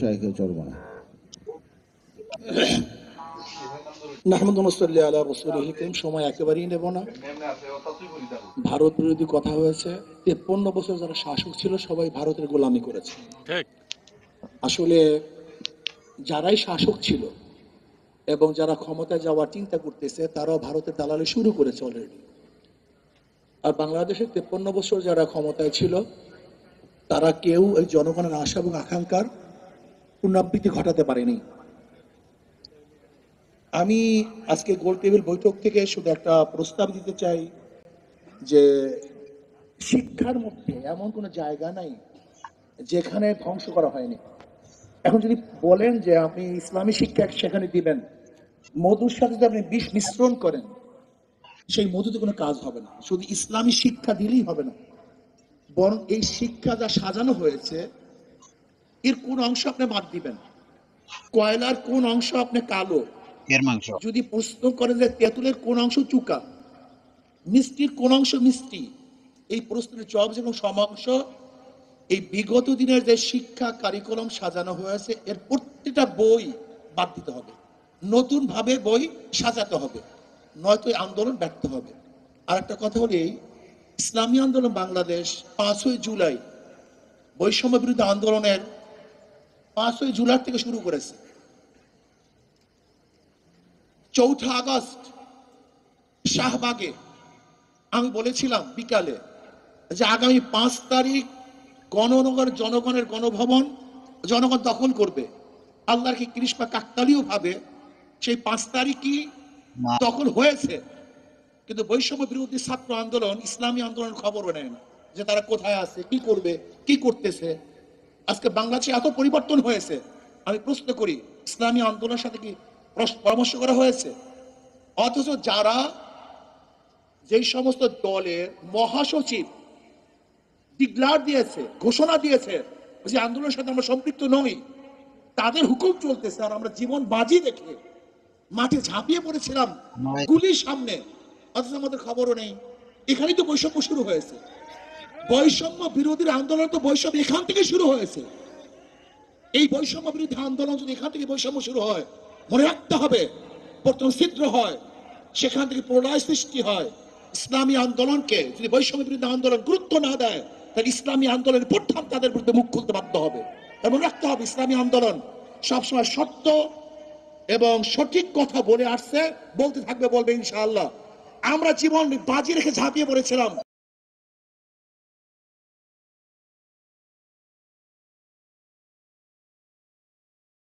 কেউ চলবো না। সময় একেবারেই নেব না। ভারত বিরোধী কথা হয়েছে। 53 বছর যারা শাসক ছিল সবাই ভারতের গোলামি করেছে। আসলে যারাই শাসক ছিল এবং যারা ক্ষমতায় যাওয়ার চিন্তা করতেছে তারাও ভারতের দালালি শুরু করেছে অলরেডি। আর বাংলাদেশের 53 বছর যারা ক্ষমতায় ছিল তারা কেউ এই জনগণের আশা এবং আকাঙ্ক্ষার পুনরাবৃত্তি ঘটাতে পারেনি। আমি আজকে গোল টেবিল বৈঠক থেকে শুধু একটা প্রস্তাব দিতে চাই যে শিক্ষার মধ্যে এমন কোনো জায়গা নাই যেখানে ধ্বংস করা হয়নি। এখন যদি বলেন যে আপনি ইসলামী শিক্ষা সেখানে দিবেন, মধুর সাথে যদি আপনি বিষ মিশ্রণ করেন সেই মধুতে কোনো কাজ হবে না। শুধু ইসলামী শিক্ষা দিলেই হবে না, বরং এই শিক্ষা যা সাজানো হয়েছে এর কোন অংশ আপনি বাদ দিবেন। কয়লার কোন অংশ আপনি কালো, এর মাংস যদি প্রশ্ন করেন যে তেঁতুলের কোন অংশ চুকা, মিষ্টির কোন অংশ মিষ্টি, এই প্রশ্নের জবাব এবং সমাংশ এই বিগত দিনের যে শিক্ষা কারিকুলাম সাজানো হয়েছে এর প্রত্যেকটা বই বাদ দিতে হবে, নতুন ভাবে বই সাজাতে হবে, নয়তো আন্দোলন ব্যর্থ হবে। আর একটা কথা হলো এই ইসলামী আন্দোলন বাংলাদেশ 5ই জুলাই বৈষম্য বিরোধী আন্দোলনের 5ই জুলাই থেকে শুরু করেছে। 4 আগস্ট শাহবাগে আমি বলেছিলাম বিকালে যে আগামী 5 তারিখ জনগণের গণভবন জনগণ দখল করবে। আল্লাহর কি কৃষ্ণা কাকতালীয় ভাবে সেই 5 তারিখই দখল হয়েছে, কিন্তু বৈষম্য বিরোধী ছাত্র আন্দোলন ইসলামী আন্দোলনের খবরও নেয় না যে তারা কোথায় আছে, কি করবে, কি করতেছে। আজকে বাংলাদেশে এত পরিবর্তন হয়েছে, আমি প্রশ্ন করি ইসলামী আন্দোলনের সাথে কি পরামর্শ করা হয়েছে? অথচ যারা যেই সমস্ত দলের মহাসচিব ডিক্লার দিয়েছে, ঘোষণা দিয়েছে যে আন্দোলনের সাথে আমরা সম্পৃক্ত নই, তাদের হুকুম চলতেছে আর আমরা জীবন বাজি দেখে মাঠে ঝাঁপিয়ে পড়েছিলাম গুলির সামনে, অথচ আমাদের খবরও নেই। এখানেই তো বৈষম্য শুরু হয়েছে। বৈষম্য বিরোধীর আন্দোলন তো বৈষম্য এখান থেকে শুরু হয়েছে। এই বৈষম্য বিরোধী আন্দোলন যদি এখান থেকে বৈষম্য শুরু হয়, মনে রাখতে হবে প্রথম ছিদ্র হয়, সেখান থেকে প্রলয় সৃষ্টি হয়। ইসলামী আন্দোলনকে যদি বৈষম্য বিরোধী আন্দোলন গুরুত্ব না দেয় তাহলে ইসলামী আন্দোলনের প্রথম তাদের বিরুদ্ধে মুখ খুলতে বাধ্য হবে। এবং রাখতে হবে ইসলামী আন্দোলন সবসময় সত্য এবং সঠিক কথা বলে আসছে, বলতে থাকবে, বলবে ইনশাআল্লাহ। আমরা জীবন বাজি রেখে ঝাঁপিয়ে পড়েছিলাম।